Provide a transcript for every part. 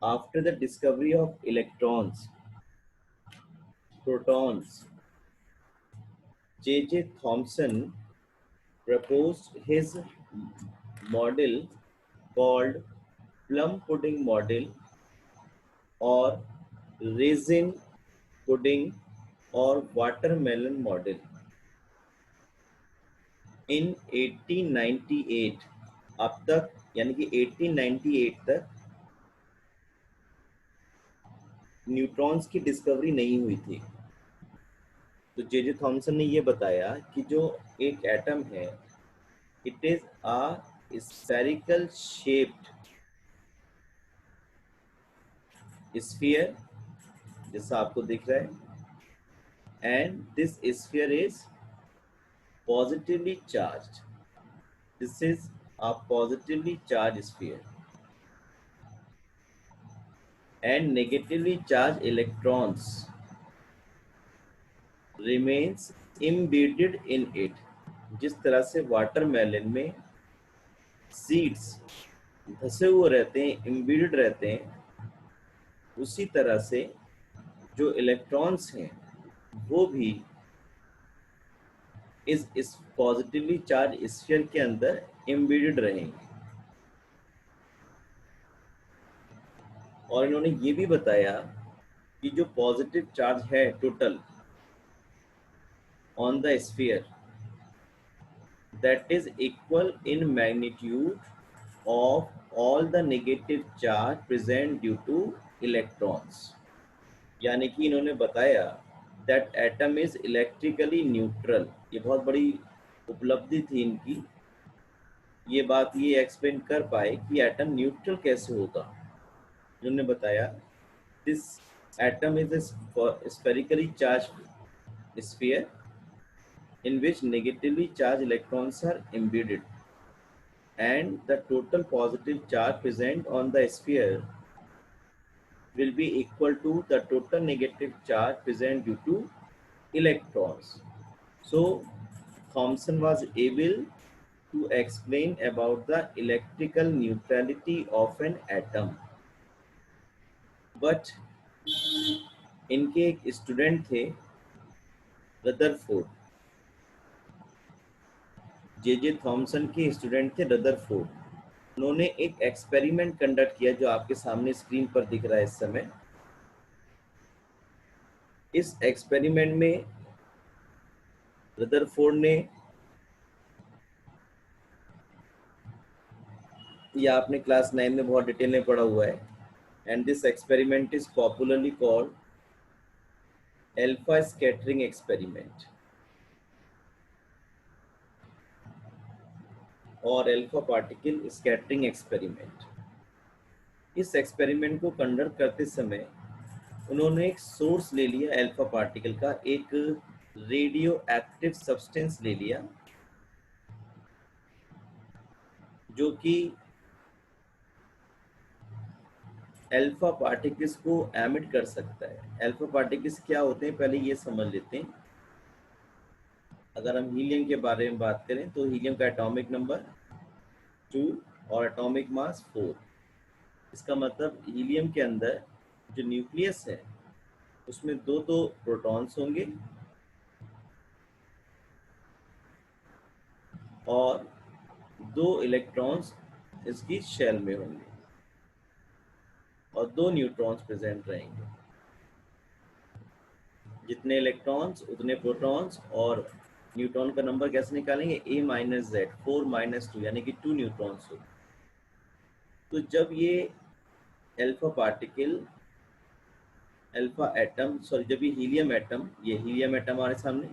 After the discovery of electrons, protons, J.J. Thomson proposed his model called plum pudding model or raisin pudding or watermelon model in 1898। अब तक यानी कि 1898 तक neutrons की discovery नहीं हुई थी। तो जे थॉमसन ने ये बताया कि जो एक एटम है, it is a spherical shaped sphere, जैसा आपको दिख रहा है, and this sphere is positively charged. This is a positively charge sphere and negatively charge electrons remains embedded in it। जिस तरह से वाटरमेलन में सीड्स धसे हुए रहते हैं, embedded रहते हैं, उसी तरह से जो इलेक्ट्रॉन्स हैं वो भी इस पॉजिटिवली चार्ज स्फीयर के अंदर embedded रहेंगे। और इन्होंने ये भी बताया कि जो पॉजिटिव चार्ज है total on the sphere, that is equal in magnitude of all the negative charge present due to electrons। यानी कि इन्होंने बताया that atom is electrically neutral। ये बहुत बड़ी उपलब्धि थी इनकी, ये बात ये एक्सप्लेन कर पाए कि एटम न्यूट्रल कैसे होगा। इन्होंने बताया this atom is a spherically charged sphere in which negatively charged electrons are embedded, and the total positive charge present on the sphere will be equal to the total negative charge present due to electrons। So Thomson was able to explain about the electrical neutrality of an atom। But इनके एक student थे Rutherford, J Thomson के student थे Rutherford. उन्होंने एक experiment conduct किया जो आपके सामने स्क्रीन पर दिख रहा है इस समय। इस एक्सपेरिमेंट में रदरफोर्ड ने, यह आपने क्लास 9 में बहुत डिटेल में पढ़ा हुआ है, and this experiment is popularly called alpha scattering experiment और अल्फा पार्टिकल स्कैटरिंग एक्सपेरिमेंट। इस एक्सपेरिमेंट को कंडक्ट करते समय उन्होंने एक सोर्स ले लिया अल्फा पार्टिकल का, एक रेडियो एक्टिव सब्सटेंस ले लिया जो कि अल्फा पार्टिकल्स को एमिट कर सकता है। अल्फा पार्टिकल्स क्या होते हैं पहले ये समझ लेते हैं। अगर हम हीलियम के बारे में बात करें तो हीलियम का एटॉमिक नंबर 2 और एटॉमिक मास 4। इसका मतलब हीलियम के अंदर जो न्यूक्लियस है उसमें दो तो प्रोटॉन्स होंगे और 2 इलेक्ट्रॉन्स इसकी शेल में होंगे और 2 न्यूट्रॉन्स प्रेजेंट रहेंगे। जितने इलेक्ट्रॉन्स उतने प्रोटॉन्स, और न्यूट्रॉन का नंबर कैसे निकालेंगे, a माइनस जेड, 4 माइनस 2 यानी कि 2 न्यूट्रॉन्स हो। तो जब ये alpha particle, alpha atom, sorry जब ये हीलियम एटम हमारे सामने,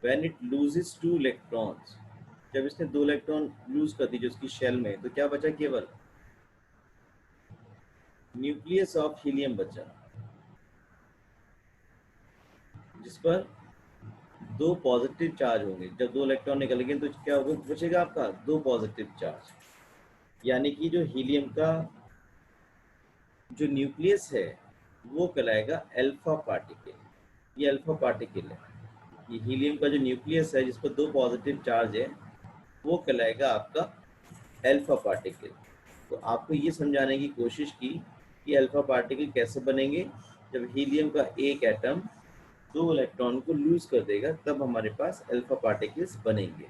व्हेन इट लूजेस 2 इलेक्ट्रॉन्स, जब इसने 2 इलेक्ट्रॉन लूज कर दी जो उसकी शेल में, तो क्या बचा, केवल न्यूक्लियस ऑफ हीलियम बचा, जिस पर 2 पॉजिटिव चार्ज होंगे। जब 2 इलेक्ट्रॉन निकलेंगे तो क्या होगा, बचेगा आपका 2 पॉजिटिव चार्ज। यानी कि जो हीलियम का जो न्यूक्लियस है वो कहलाएगा अल्फा पार्टिकल। ये अल्फा पार्टिकल है, ये हीलियम का जो न्यूक्लियस है जिस पर 2 पॉजिटिव चार्ज है वो कहलाएगा आपका अल्फा पार्टिकल। तो आपको ये समझाने की कोशिश की कि अल्फा पार्टिकल कैसे बनेंगे। जब हीलियम का एक एटम 2 इलेक्ट्रॉन को लूज कर देगा तब हमारे पास अल्फा पार्टिकल्स बनेंगे।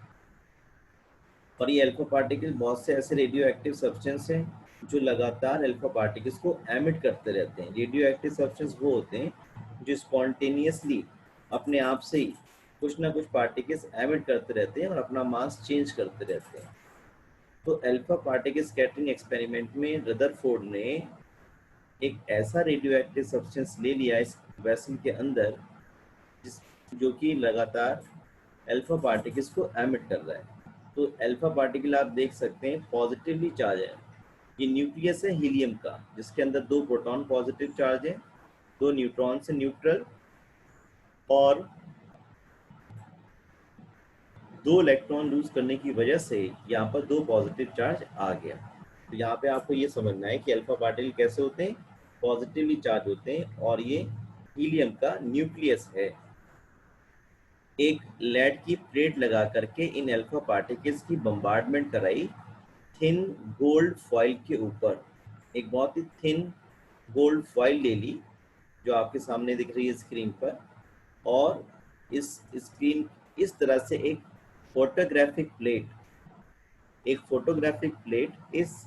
और ये अल्फा पार्टिकल बहुत से ऐसे रेडियो एक्टिव सब्सटेंस हैं जो लगातार अल्फा पार्टिकल्स को एमिट करते रहते हैं। रेडियो एक्टिव सब्सटेंस वो होते हैं जो स्पॉन्टेनियसली अपने आप से ही कुछ ना कुछ पार्टिकल्स एमिट करते रहते हैं और अपना मास चेंज करते रहते हैं। तो अल्फा पार्टिकल स्कैटरिंग एक्सपेरिमेंट में रदरफोर्ड ने एक ऐसा रेडियो एक्टिव सब्सटेंस ले लिया इस वेसल के अंदर जिस जो कि लगातार अल्फा पार्टिकल्स को एमिट कर रहा है। तो अल्फा पार्टिकल आप देख सकते हैं पॉजिटिवली चार्ज है। ये न्यूक्लियस है हीलियम का जिसके अंदर 2 प्रोटॉन पॉजिटिव चार्ज है, 2 न्यूट्रॉन से न्यूट्रल और 2 इलेक्ट्रॉन लूज करने की वजह से यहाँ पर 2 पॉजिटिव चार्ज आ गया। तो यहाँ पे आपको ये समझना है कि अल्फा पार्टिकल कैसे होते हैं, पॉजिटिवली चार्ज होते हैं और ये हीलियम का न्यूक्लियस है। एक लेड की प्लेट लगा करके इन अल्फा पार्टिकल्स की बम्बार्डमेंट कराई थिन गोल्ड फॉइल के ऊपर। एक बहुत ही थिन गोल्ड फॉइल ले ली जो आपके सामने दिख रही है स्क्रीन पर, और इस स्क्रीन इस तरह से एक फोटोग्राफिक प्लेट इस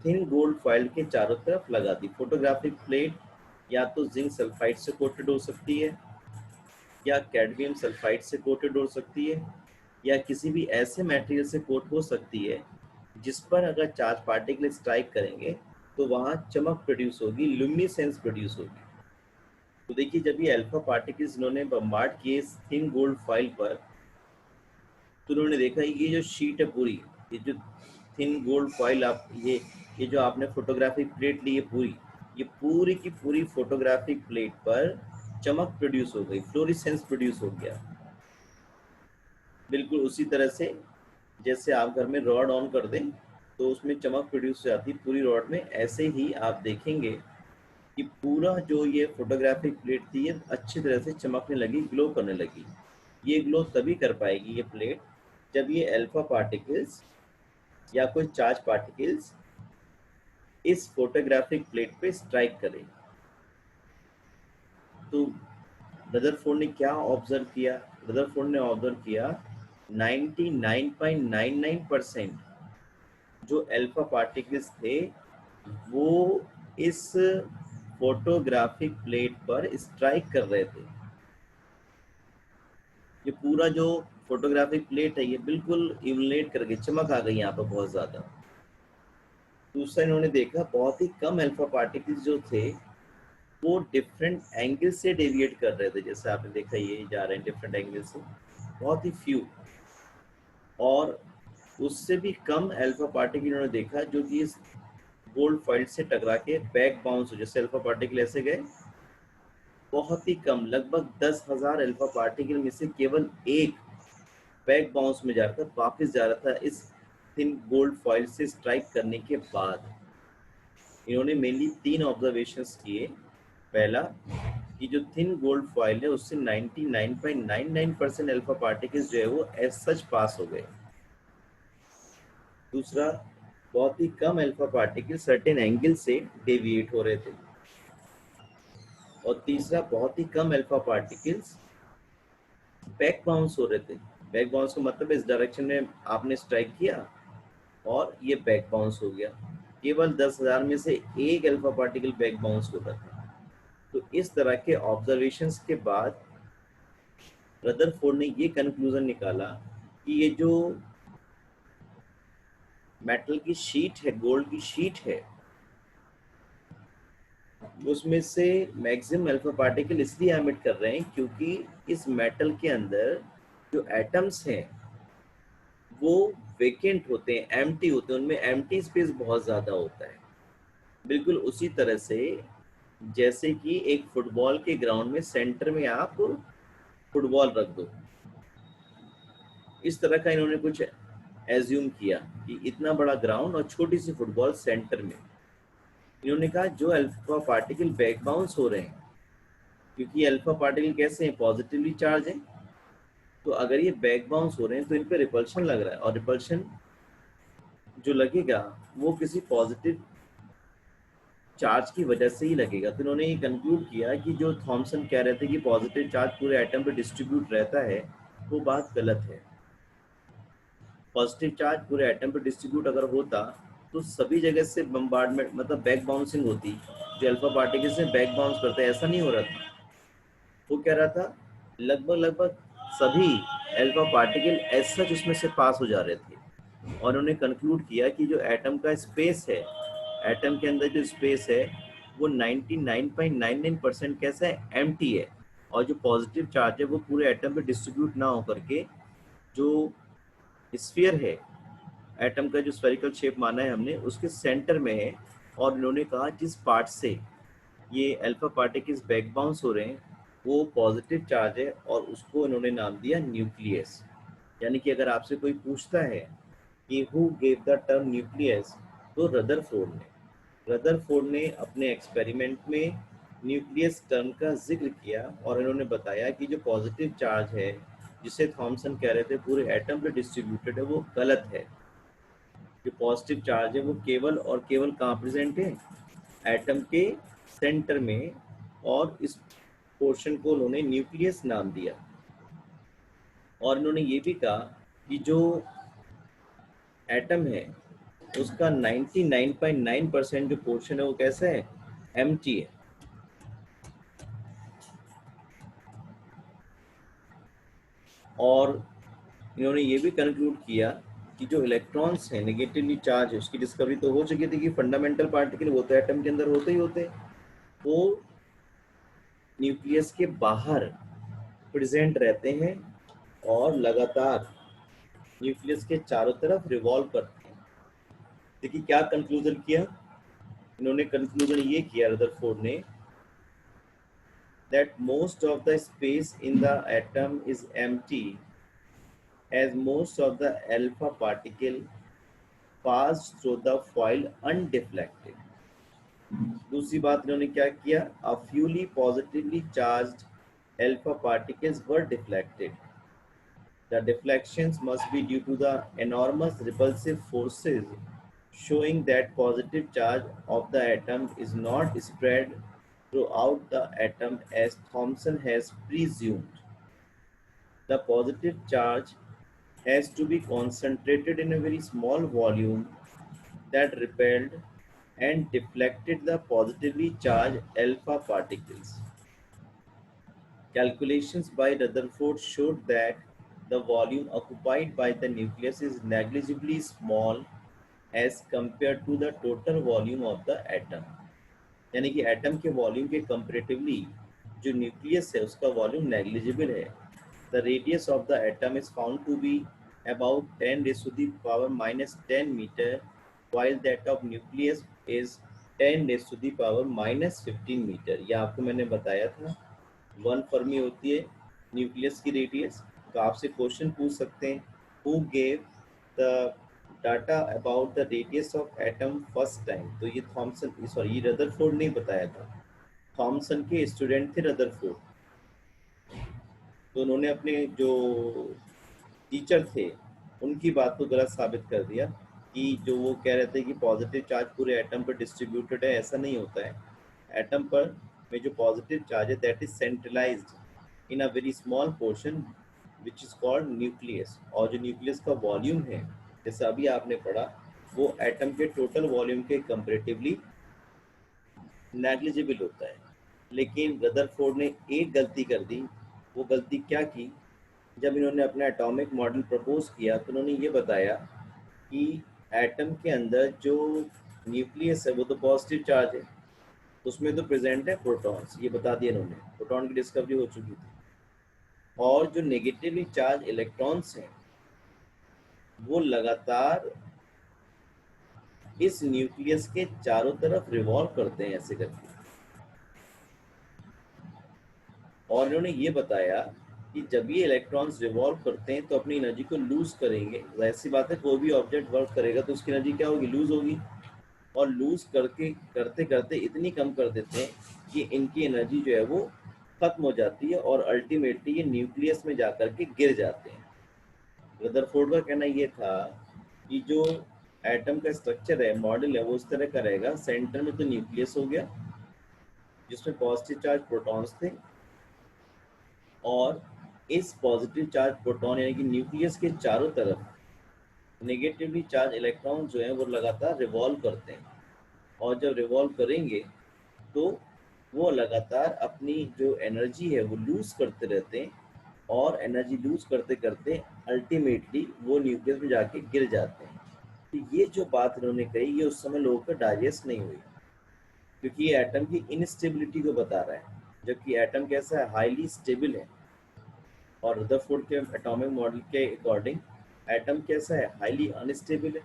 थिन गोल्ड फॉइल के चारों तरफ लगा दी। फोटोग्राफिक प्लेट या तो जिंक सल्फाइड से कोटेड हो सकती है या कैडमियम सल्फाइड से कोटेड हो सकती है या किसी भी ऐसे मटेरियल से कोट हो सकती है जिस पर अगर चार्ज पार्टिकल स्ट्राइक करेंगे तो वहाँ चमक प्रोड्यूस होगी, ल्यूमिनेसेंस प्रोड्यूस होगी। तो देखिए जब ये अल्फा पार्टिकल्स इन्होंने बम्बार्ड किए थिन गोल्ड फॉइल पर तो उन्होंने देखा ये जो शीट है पूरी, ये जो थिन गोल्ड फॉइल आप ये जो आपने फोटोग्राफिक प्लेट ली है पूरी, ये पूरी की पूरी फोटोग्राफिक प्लेट पर चमक प्रोड्यूस हो गई, फ्लोरिसेंस प्रोड्यूस हो गया। बिल्कुल उसी तरह से जैसे आप घर में रॉड ऑन कर दें तो उसमें चमक प्रोड्यूस हो जाती है पूरी रॉड में, ऐसे ही आप देखेंगे कि पूरा जो ये फोटोग्राफिक प्लेट थी ये अच्छी तरह से चमकने लगी, ग्लो करने लगी। ये ग्लो तभी कर पाएगी ये प्लेट जब ये अल्फा पार्टिकल्स या कोई चार्ज पार्टिकल्स इस फोटोग्राफिक प्लेट पे स्ट्राइक करें। तो रदरफोर्ड ने क्या ऑब्जर्व किया? रदरफोर्ड ने ऑब्जर्व किया 99.99% जो अल्फा पार्टिकल्स थे वो इस फोटोग्राफिक प्लेट पर स्ट्राइक कर रहे थे। ये पूरा जो फोटोग्राफिक प्लेट है ये बिल्कुल इल्यूमिनेट करके चमक आ गई यहाँ पर बहुत ज़्यादा। दूसरा इन्होंने देखा बहुत ही कम अल्फा पार्टिकल्स जो थे वो डिफरेंट एंगल से डेविएट कर रहे थे। जैसे आपने देखा ये जा रहे हैं डिफरेंट एंगल से, बहुत ही फ्यू। और उससे भी कम अल्फा पार्टिकल इन्होंने देखा जो कि इस गोल्ड फॉइल से टकरा के बैक बाउंस हो, जैसे अल्फा पार्टिकल ऐसे गए, बहुत ही कम, लगभग 10,000 अल्फा पार्टिकल में से केवल एक बैक बाउंस में जा रहा था, वापस जा रहा था इस थिन गोल्ड फॉइल से स्ट्राइक करने के बाद। इन्होंने मेनली 3 ऑब्जर्वेशंस किए। पहला कि जो थिन गोल्ड फॉइल है उससे 99.99% अल्फा पार्टिकल्स जो है वो एज सच पास हो गए। दूसरा बहुत ही कम अल्फा पार्टिकल सर्टेन एंगल से डेविएट हो रहे थे। और तीसरा बहुत ही कम अल्फा पार्टिकल्स बैक बाउंस हो रहे थे। बैक बाउंस का मतलब इस डायरेक्शन में आपने स्ट्राइक किया और ये बैक बाउंस हो गया। केवल 10,000 में से एक अल्फा पार्टिकल बैक बाउंस होता था। तो इस तरह के ऑब्जर्वेशंस के बाद रदरफोर्ड ने ये कंक्लूजन निकाला कि ये जो मेटल की शीट है, गोल्ड की शीट है, उसमें से मैक्सिमम अल्फा पार्टिकल इसलिए एमिट कर रहे हैं क्योंकि इस मेटल के अंदर जो एटम्स हैं वो वेकेंट होते हैं, एम्प्टी होते हैं, उनमें एम्प्टी स्पेस बहुत ज़्यादा होता है। बिल्कुल उसी तरह से जैसे कि एक फुटबॉल के ग्राउंड में सेंटर में आप फुटबॉल रख दो, इस तरह का इन्होंने कुछ एज्यूम किया कि इतना बड़ा ग्राउंड और छोटी सी फुटबॉल सेंटर में। इन्होंने कहा जो अल्फा पार्टिकल बैक बाउंस हो रहे हैं, क्योंकि अल्फा पार्टिकल कैसे हैं, पॉजिटिवली चार्ज हैं, तो अगर ये बैक बाउंस हो रहे हैं तो इन पे रिपल्शन लग रहा है और रिपल्शन जो लगेगा वो किसी पॉजिटिव चार्ज की वजह से ही लगेगा। तो इन्होंने ये कंक्लूड किया कि जो थॉमसन कह रहे थे कि पॉजिटिव चार्ज पूरे एटम पे डिस्ट्रीब्यूट रहता है, वो बात गलत है। पॉजिटिव चार्ज पूरे एटम पे डिस्ट्रीब्यूट अगर होता तो सभी जगह से बम्बार्डमेंट, मतलब बैक बाउंसिंग होती। जो अल्फा पार्टिकल्स में बैक बाउंस करते हैं, ऐसा नहीं हो रहा था। वो कह रहा था लगभग लगभग सभी अल्फा पार्टिकल एज सच उसमें से पास हो जा रहे थे। और उन्होंने कंक्लूड किया कि जो एटम का स्पेस है, एटम के अंदर जो स्पेस है वो 99.99% कैसा है, एम्प्टी है। और जो पॉजिटिव चार्ज है वो पूरे एटम पे डिस्ट्रीब्यूट ना होकर के जो स्फीयर है, एटम का जो स्फेरिकल शेप माना है हमने, उसके सेंटर में है। और इन्होंने कहा जिस पार्ट से ये अल्फा पार्टिकल्स बैक बाउंस हो रहे हैं वो पॉजिटिव चार्ज है, और उसको इन्होंने नाम दिया न्यूक्लियस। यानी कि अगर आपसे कोई पूछता है कि who gave the term nucleus, तो रदरफोर्ड ने अपने एक्सपेरिमेंट में न्यूक्लियस टर्म का जिक्र किया। और इन्होंने बताया कि जो पॉजिटिव चार्ज है जिसे थॉमसन कह रहे थे पूरे एटम पे डिस्ट्रीब्यूटेड है, वो गलत है। जो पॉजिटिव चार्ज है वो केवल और केवल कहाँ प्रेजेंट है, एटम के सेंटर में। और इस पोर्शन को उन्होंने न्यूक्लियस नाम दिया। और इन्होंने ये भी कहा कि जो एटम है उसका 99.9% जो पोर्शन है वो कैसा है, एम्प्टी है। और इन्होंने ये भी कंक्लूड किया कि जो इलेक्ट्रॉन्स हैं नेगेटिवली चार्ज है, उसकी डिस्कवरी तो हो चुकी थी कि फंडामेंटल पार्टिकल वो तो एटम के अंदर होते ही होते, वो न्यूक्लियस के बाहर प्रेजेंट रहते हैं और लगातार न्यूक्लियस के चारों तरफ रिवॉल्व करते हैं। देखिए क्या कंक्लूजन किया इन्होंने, कंक्लूजन ये किया रदरफोर्ड ने, that most of the space in the atom is empty as most of the alpha particle pass through the foil undeflected. दूसरी बात इन्होंने क्या किया, a fewly positively charged alpha particles were deflected. The deflections must be due to the enormous repulsive forces, showing that positive charge of the atom is not spread throughout the atom as Thomson has presumed. The positive charge has to be concentrated in a very small volume that repelled and deflected the positively charged alpha particles. Calculations by Rutherford showed that the volume occupied by the nucleus is negligibly small as compared to the total volume of the atom. यानी कि atom के volume के comparatively जो nucleus है उसका volume negligible है। The radius of the atom is found to be about 10 raised to the power minus 10 meter, while that of nucleus is 10 raised to the power minus 15 meter। यह आपको मैंने बताया था 1 Fermi होती है न्यूक्लियस की radius. तो आपसे क्वेश्चन पूछ सकते हैं who gave the data about the radius of atom first time. तो ये थॉमसन, सॉरी, ये रदरफोर्ड ने बताया था। थॉमसन के स्टूडेंट थे रदरफोर्ड। तो उन्होंने अपने जो टीचर थे उनकी बात को गलत साबित कर दिया कि जो वो कह रहे थे कि पॉजिटिव चार्ज पूरे एटम पर डिस्ट्रीब्यूटेड है, ऐसा नहीं होता है। एटम पर में जो पॉजिटिव चार्ज है that is centralised in a very small portion which is called nucleus. और जो न्यूक्लियस का वॉल्यूम है, जैसे अभी आपने पढ़ा, वो एटम के टोटल वॉल्यूम के कंपेरेटिवली नेग्लिजिबल होता है। लेकिन रदरफोर्ड ने एक गलती कर दी। वो गलती क्या की, जब इन्होंने अपना एटॉमिक मॉडल प्रपोज किया तो उन्होंने ये बताया कि एटम के अंदर जो न्यूक्लियस है वो तो पॉजिटिव चार्ज है, उसमें तो प्रेजेंट है प्रोटॉन्स। ये बता दिया इन्होंने, प्रोटॉन की डिस्कवरी हो चुकी थी। और जो नेगेटिवली चार्ज इलेक्ट्रॉन्स हैं वो लगातार इस न्यूक्लियस के चारों तरफ रिवॉल्व करते हैं ऐसे करके। और इन्होंने ये बताया कि जब ये इलेक्ट्रॉन्स रिवॉल्व करते हैं तो अपनी एनर्जी को लूज करेंगे। ऐसी बात है, कोई भी ऑब्जेक्ट वर्क करेगा तो उसकी एनर्जी क्या होगी, लूज होगी। और लूज करके करते करते इतनी कम कर देते हैं कि इनकी एनर्जी जो है वो खत्म हो जाती है और अल्टीमेटली ये न्यूक्लियस में जाकर के गिर जाते हैं। रदरफोर्ड का कहना ये था कि जो एटम का स्ट्रक्चर है, मॉडल है, वो इस तरह का रहेगा। सेंटर में तो न्यूक्लियस हो गया जिसमें पॉजिटिव चार्ज प्रोटॉन्स थे, और इस पॉजिटिव चार्ज प्रोटॉन यानी कि न्यूक्लियस के चारों तरफ नेगेटिवली चार्ज इलेक्ट्रॉन जो है वो लगातार रिवॉल्व करते हैं, और जब रिवॉल्व करेंगे तो वो लगातार अपनी जो एनर्जी है वो लूज करते रहते हैं, और एनर्जी लूज करते करते अल्टीमेटली वो न्यूक्लियस में जाके गिर जाते हैं। तो ये जो बात इन्होंने कही ये उस समय लोगों को डाइजेस्ट नहीं हुई, क्योंकि ये एटम की इनस्टेबिलिटी को बता रहा है, जबकि एटम कैसा है, हाईली स्टेबल है। और रदरफोर्ड के एटॉमिक मॉडल के अकॉर्डिंग एटम कैसा है, हाईली अनस्टेबल है।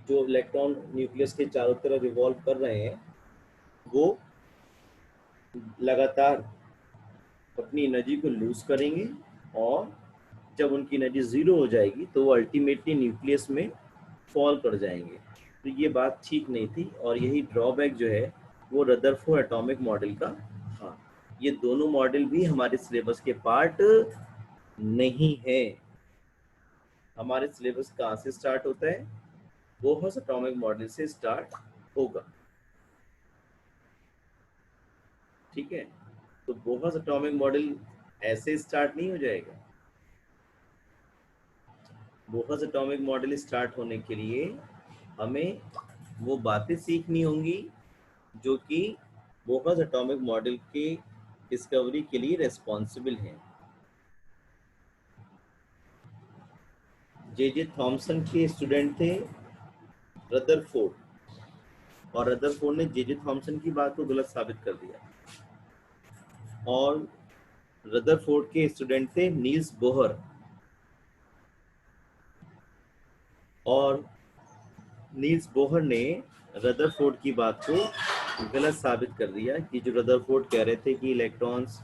जो इलेक्ट्रॉन न्यूक्लियस के चारों तरफ रिवॉल्व कर रहे हैं वो लगातार अपनी एनर्जी को लूज करेंगे, और जब उनकी एनर्जी जीरो हो जाएगी तो वो अल्टीमेटली न्यूक्लियस में फॉल कर जाएंगे। तो ये बात ठीक नहीं थी, और यही ड्रॉबैक जो है वो रदरफोर्ड एटॉमिक मॉडल का था। ये दोनों मॉडल भी हमारे सिलेबस के पार्ट नहीं है। हमारे सिलेबस कहाँ से स्टार्ट होता है, बोहर्स एटॉमिक मॉडल से स्टार्ट होगा। ठीक है, तो बोहर्स एटॉमिक मॉडल ऐसे स्टार्ट नहीं हो जाएगा। बोहर्स एटॉमिक मॉडल स्टार्ट होने के लिए हमें वो बातें सीखनी होंगी जो कि बोहर्स एटॉमिक मॉडल के डिस्कवरी के लिए रेस्पॉन्सिबल हैं। जे थॉमसन के स्टूडेंट थे रदरफोर्ड, और रदरफोर्ड ने जे थॉमसन की बात को गलत साबित कर दिया। और रदरफोर्ड के स्टूडेंट थे नील्स बोहर, और नील्स बोहर ने रदरफोर्ड की बात को गलत साबित कर दिया कि जो रदरफोर्ड कह रहे थे कि इलेक्ट्रॉन्स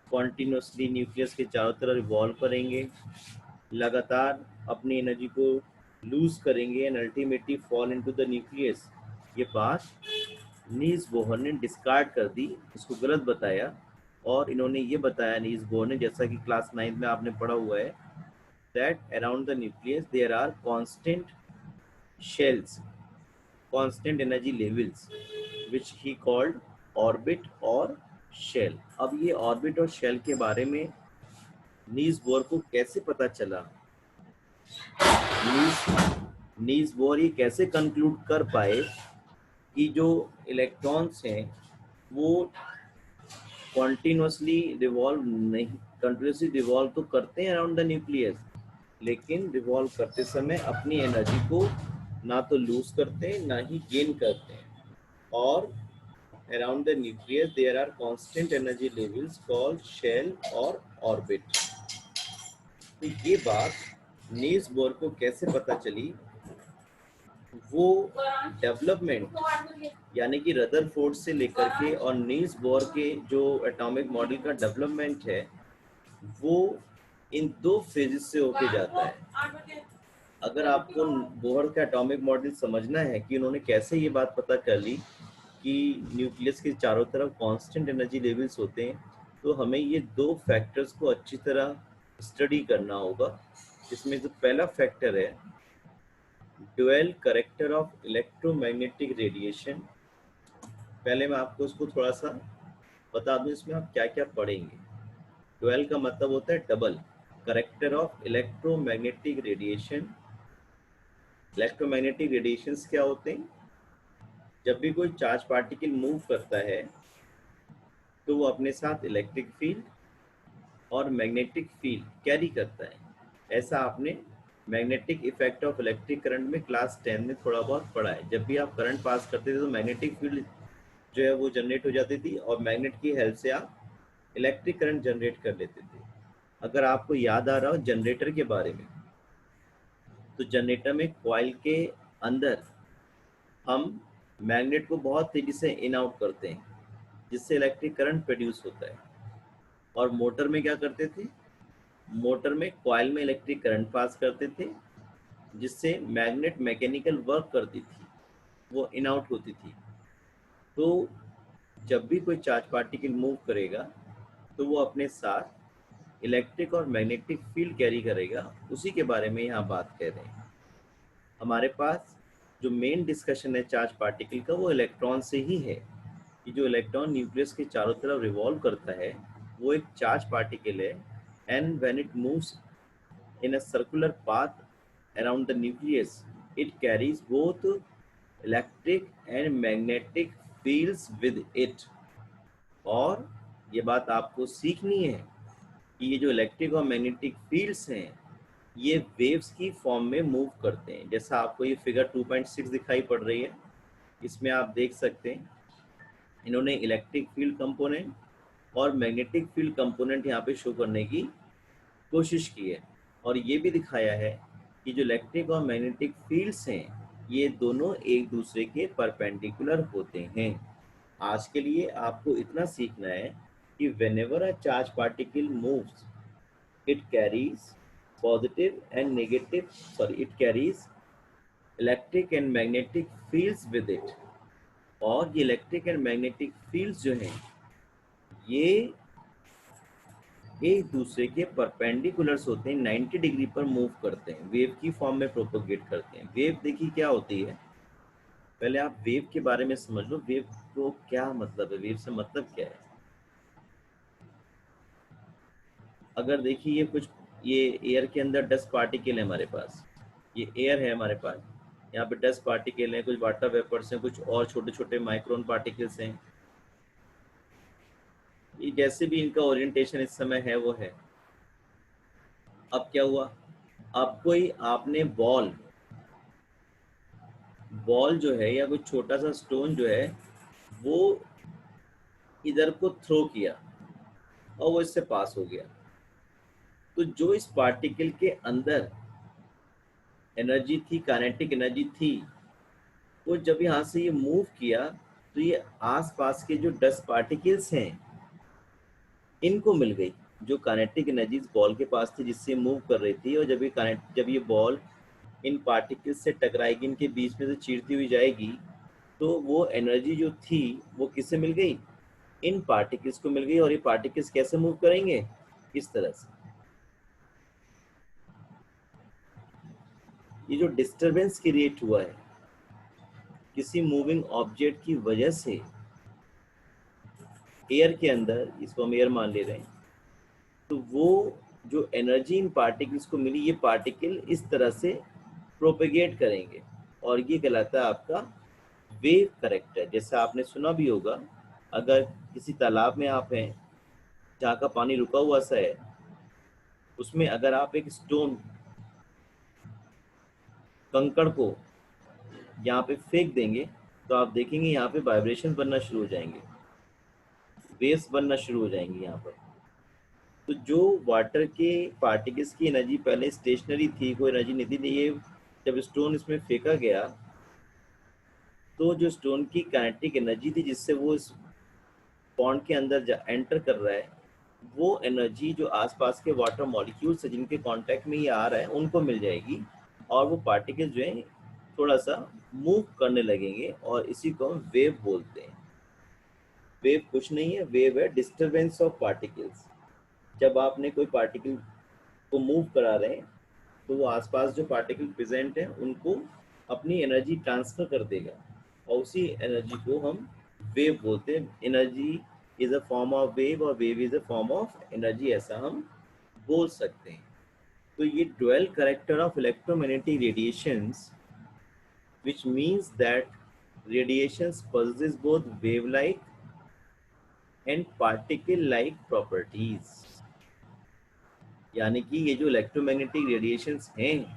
कॉन्टिन्यूसली न्यूक्लियस के चारों तरफ रिवॉल्व करेंगे, लगातार अपनी एनर्जी को लूज करेंगे and ultimately fall into the nucleus, ये बात नील्स बोहर ने डिस्कार्ड कर दी, इसको गलत बताया। और इन्होंने ये बताया नील्स बोहर ने, जैसा कि क्लास 9 में आपने पढ़ा हुआ है, that around the nucleus there are constant shells, constant energy levels, which he called orbit और shell। अब ये ऑर्बिट और शेल के बारे में नील्स बोर को कैसे पता चला, नील्स बोर ये कैसे कंक्लूड कर पाए कि जो इलेक्ट्रॉन्स हैं वो कॉन्टिन्यूसली रिवॉल्व नहीं, कंटिन्यूसली रिवॉल्व तो करते हैं अराउंड द न्यूक्लियस, लेकिन रिवॉल्व करते समय अपनी एनर्जी को ना तो लूज करते हैं ना ही गेन करते हैं। और around the nucleus there are constant energy levels called shell और ऑर्बिट। तो ये बात नील्स बोर को कैसे पता चली, वो डेवलपमेंट यानी कि रदरफोर्ड से लेकर के और नील्स बोर के जो एटॉमिक मॉडल का डेवलपमेंट है वो इन दो फेजेस से होके जाता है। अगर आपको बोहर का एटॉमिक मॉडल समझना है कि उन्होंने कैसे ये बात पता कर ली कि न्यूक्लियस के चारों तरफ कांस्टेंट एनर्जी लेवल्स होते हैं, तो हमें ये दो फैक्टर्स को अच्छी तरह स्टडी करना होगा। इसमें जो पहला फैक्टर है dual character of electromagnetic radiation. पहले मैं आपको उसको थोड़ा सा बता दूं, इसमें आप क्या क्या पढ़ेंगे। ड्यूअल का मतलब होता है double, character of electromagnetic radiation. Electromagnetic radiations क्या होते हैं, जब भी कोई चार्ज पार्टिकल मूव करता है तो वो अपने साथ इलेक्ट्रिक फील्ड और मैग्नेटिक फील्ड कैरी करता है। ऐसा आपने magnetic effect of electric current में क्लास 10 में थोड़ा बहुत पढ़ा है। जब भी आप करंट पास करते थे तो मैग्नेटिक फील्ड जो है वो जनरेट हो जाती थी, और मैग्नेट की हेल्प से आप इलेक्ट्रिक करंट जनरेट कर लेते थे। अगर आपको याद आ रहा हो जनरेटर के बारे में, तो जनरेटर में कॉइल के अंदर हम मैग्नेट को बहुत तेजी से इन आउट करते हैं जिससे इलेक्ट्रिक करंट प्रोड्यूस होता है। और मोटर में क्या करते थे, मोटर में कॉइल में इलेक्ट्रिक करंट पास करते थे जिससे मैग्नेट मैकेनिकल वर्क करती थी, वो इन आउट होती थी। तो जब भी कोई चार्ज पार्टिकल मूव करेगा तो वो अपने साथ इलेक्ट्रिक और मैग्नेटिक फील्ड कैरी करेगा, उसी के बारे में यहाँ बात कर रहे हैं। हमारे पास जो मेन डिस्कशन है चार्ज पार्टिकल का वो इलेक्ट्रॉन से ही है कि जो इलेक्ट्रॉन न्यूक्लियस के चारों तरफ रिवॉल्व करता है वो एक चार्ज पार्टिकल है, and when it moves in a circular path around the nucleus, it carries both electric and magnetic fields with it. और ये बात आपको सीखनी है कि ये जो इलेक्ट्रिक और मैग्नेटिक फील्ड्स हैं ये वेव्स की फॉर्म में मूव करते हैं। जैसा आपको ये फिगर 2.6 दिखाई पड़ रही है, इसमें आप देख सकते हैं इन्होंने इलेक्ट्रिक फील्ड कंपोनेंट और मैग्नेटिक फील्ड कंपोनेंट यहाँ पे शो करने की कोशिश की है, और ये भी दिखाया है कि जो इलेक्ट्रिक और मैग्नेटिक फील्ड्स हैं ये दोनों एक दूसरे के परपेंडिकुलर होते हैं। आज के लिए आपको इतना सीखना है कि whenever a charge particle moves, it carries positive and negative, it carries electric and magnetic fields with it। और ये इलेक्ट्रिक एंड मैग्नेटिक फील्ड्स जो हैं ये एक दूसरे के परपेंडिकुलर्स होते हैं, 90 डिग्री पर मूव करते हैं, वेव की फॉर्म में प्रोपोगेट करते हैं। वेव देखिए क्या होती है, पहले आप वेव के बारे में समझ लो, वेव को क्या मतलब है, वेव से मतलब क्या है। अगर देखिए ये कुछ ये एयर के अंदर डस्ट पार्टिकल है हमारे पास, ये एयर है हमारे पास, यहाँ पे डस्ट पार्टिकल हैं, कुछ वाटर वेपर्स हैं, कुछ और छोटे छोटे माइक्रोन पार्टिकल्स हैं। ये जैसे भी इनका ओरिएंटेशन इस समय है वो है। अब क्या हुआ, अब कोई आपने बॉल जो है या कोई छोटा सा स्टोन जो है वो इधर को थ्रो किया और वो इससे पास हो गया, तो जो इस पार्टिकल के अंदर एनर्जी थी, काइनेटिक एनर्जी थी, वो जब यहाँ से ये मूव किया तो ये आसपास के जो डस्ट पार्टिकल्स हैं इनको मिल गई जो काइनेटिक एनर्जी बॉल के पास थी जिससे मूव कर रही थी। और जब ये बॉल इन पार्टिकल्स से टकराएगी, इनके बीच में से चीरती हुई जाएगी, तो वो एनर्जी जो थी वो किससे मिल गई, इन पार्टिकल्स को मिल गई। और ये पार्टिकल्स कैसे मूव करेंगे, इस तरह से। ये जो डिस्टरबेंस क्रिएट हुआ है किसी मूविंग ऑब्जेक्ट की वजह से एयर के अंदर, इसको हम एयर मान ले रहे हैं, तो वो जो एनर्जी इन पार्टिकल्स को मिली, ये पार्टिकल इस तरह से प्रोपेगेट करेंगे और ये कहलाता है आपका वेव करेक्टर। जैसा आपने सुना भी होगा, अगर किसी तालाब में आप हैं जहाँ का पानी रुका हुआ सा है, उसमें अगर आप एक स्टोन कंकड़ को यहाँ पे फेंक देंगे तो आप देखेंगे यहाँ पे वाइब्रेशन बनना शुरू हो जाएंगे, वेव्स बनना शुरू हो जाएंगी यहाँ पर। तो जो वाटर के पार्टिकल्स की एनर्जी पहले स्टेशनरी थी, कोई एनर्जी नहीं थी, ये जब स्टोन इसमें फेंका गया तो जो स्टोन की काइनेटिक एनर्जी थी जिससे वो इस पॉन्ड के अंदर एंटर कर रहा है, वो एनर्जी जो आसपास के वाटर मॉलिक्यूल्स है जिनके कांटेक्ट में ये आ रहा है उनको मिल जाएगी, और वो पार्टिकल्स जो है थोड़ा सा मूव करने लगेंगे, और इसी को हम वेव बोलते हैं। वेव कुछ नहीं है, वेव है डिस्टरबेंस ऑफ पार्टिकल्स। जब आपने कोई पार्टिकल को मूव करा रहे हैं तो वो आसपास जो पार्टिकल प्रेजेंट हैं उनको अपनी एनर्जी ट्रांसफर कर देगा, और उसी एनर्जी को हम वेव बोलते हैं। Energy is a form of wave और wave is a form of energy, ऐसा हम बोल सकते हैं। तो ये dual character of electromagnetic radiations, which means that radiations possesses both wave-like and particle-like properties। यानी कि ये जो इलेक्ट्रोमैग्नेटिक रेडिएशंस हैं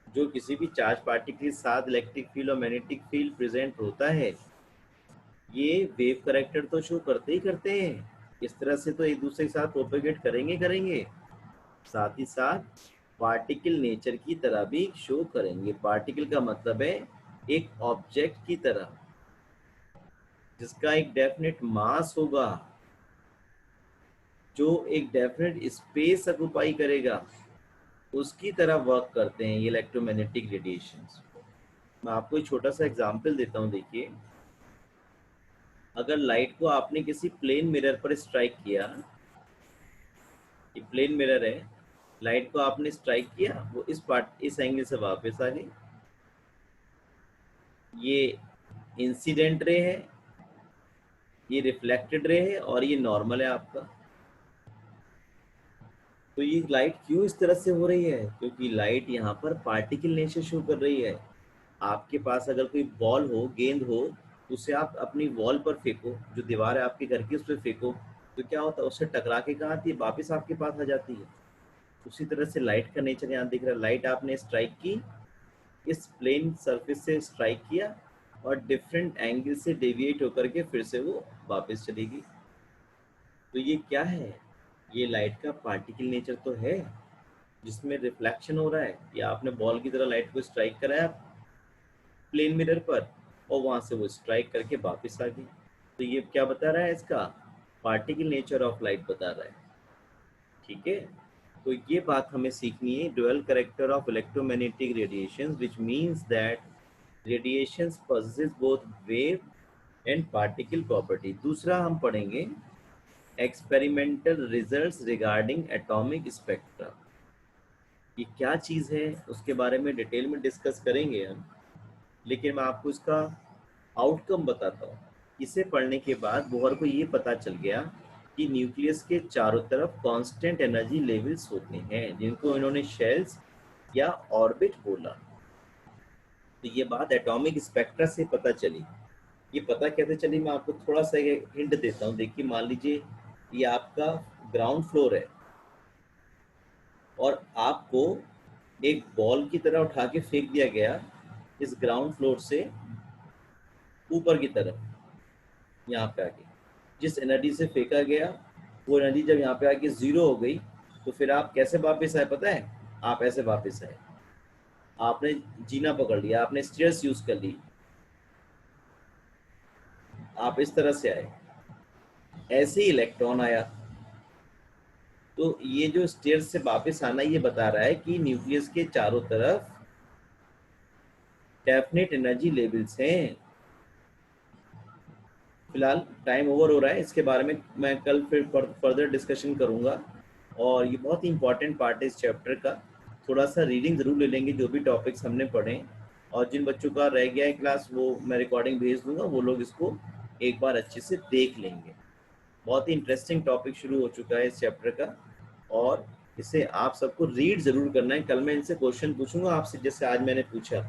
जो किसी भी चार्ज पार्टिकल के साथ इलेक्ट्रिक फील्ड और मैग्नेटिक फील्ड प्रेजेंट होता है, ये वेव करेक्टर तो शो करते ही करते हैं। इस तरह से तो एक दूसरे के साथ प्रोपेगेट करेंगे, साथ ही साथ पार्टिकल नेचर की तरह भी शो करेंगे। पार्टिकल का मतलब है एक ऑब्जेक्ट की तरह जिसका एक डेफिनेट मास होगा, जो एक डेफिनेट स्पेस ऑक्युपाई करेगा, उसकी तरह वर्क करते हैं ये इलेक्ट्रोमैग्नेटिक रेडिएशंस। मैं आपको एक छोटा सा एग्जांपल देता हूँ। देखिए, अगर लाइट को आपने किसी प्लेन मिरर पर स्ट्राइक किया, ये प्लेन मिरर है, लाइट को आपने स्ट्राइक किया, वो इस एंगल से वापस आ गई, ये इंसिडेंट रे है, ये रिफ्लेक्टेड रे है, और ये नॉर्मल है आपका। तो ये लाइट क्यों इस तरह से हो रही है? क्योंकि लाइट यहाँ पर पार्टिकल नेचर शो कर रही है। आपके पास अगर कोई बॉल हो, गेंद हो, तो उसे आप अपनी वॉल पर फेंको, जो दीवार है आपके घर की उस पर फेंको, तो क्या होता है, उससे टकरा के कहाँ आती है, वापिस आपके पास आ जाती है। उसी तरह से लाइट का नेचर यहाँ दिख रहा है। लाइट आपने स्ट्राइक की, इस प्लेन सरफेस से स्ट्राइक किया, और डिफरेंट एंगल से डेविएट होकर के फिर से वो वापस चलेगी। तो ये क्या है? ये लाइट का पार्टिकल नेचर तो है, जिसमें रिफ्लेक्शन हो रहा है, या आपने बॉल की तरह लाइट को स्ट्राइक कराया प्लेन मिरर पर, और वहां से वो स्ट्राइक करके वापस आ गई। तो ये क्या बता रहा है? इसका पार्टिकल नेचर ऑफ लाइट बता रहा है। ठीक है, तो ये बात हमें सीखनी है, dual character of electromagnetic radiation, which means that radiations possesses both wave and particle property। दूसरा हम पढ़ेंगे experimental results regarding atomic spectra. ये क्या चीज़ है उसके बारे में डिटेल में डिस्कस करेंगे हम, लेकिन मैं आपको इसका आउटकम बताता हूँ। इसे पढ़ने के बाद बोहर को ये पता चल गया कि न्यूक्लियस के चारों तरफ कांस्टेंट एनर्जी लेवल्स होते हैं, जिनको इन्होंने शेल्स या ऑर्बिट बोला। तो ये बात एटॉमिक स्पेक्ट्रा से पता चली। ये पता कैसे चली, मैं आपको थोड़ा सा हिंट देता हूँ। देखिए, मान लीजिए ये आपका ग्राउंड फ्लोर है, और आपको एक बॉल की तरह उठा के फेंक दिया गया इस ग्राउंड फ्लोर से ऊपर की तरफ, यहाँ पे आके जिस एनर्जी से फेंका गया, वो एनर्जी जब यहाँ पे आके जीरो हो गई, तो फिर आप कैसे वापस आए पता है? आप ऐसे वापस आए, आपने जीना पकड़ लिया, आपने स्टेयर्स यूज कर ली, आप इस तरह से आए, ऐसे ही इलेक्ट्रॉन आया। तो ये जो स्टेयर्स से वापस आना, ये बता रहा है कि न्यूक्लियस के चारों तरफ डेफिनेट एनर्जी लेवल्स हैं। फिलहाल टाइम ओवर हो रहा है, इसके बारे में मैं कल फिर फर्दर डिस्कशन करूंगा। और ये बहुत ही इंपॉर्टेंट पार्ट है इस चैप्टर का। थोड़ा सा रीडिंग ज़रूर ले लेंगे जो भी टॉपिक्स हमने पढ़े, और जिन बच्चों का रह गया है क्लास, वो मैं रिकॉर्डिंग भेज दूंगा, वो लोग इसको एक बार अच्छे से देख लेंगे। बहुत ही इंटरेस्टिंग टॉपिक शुरू हो चुका है इस चैप्टर का, और इसे आप सबको रीड ज़रूर करना है। कल मैं इनसे क्वेश्चन पूछूंगा आपसे, जैसे आज मैंने पूछा।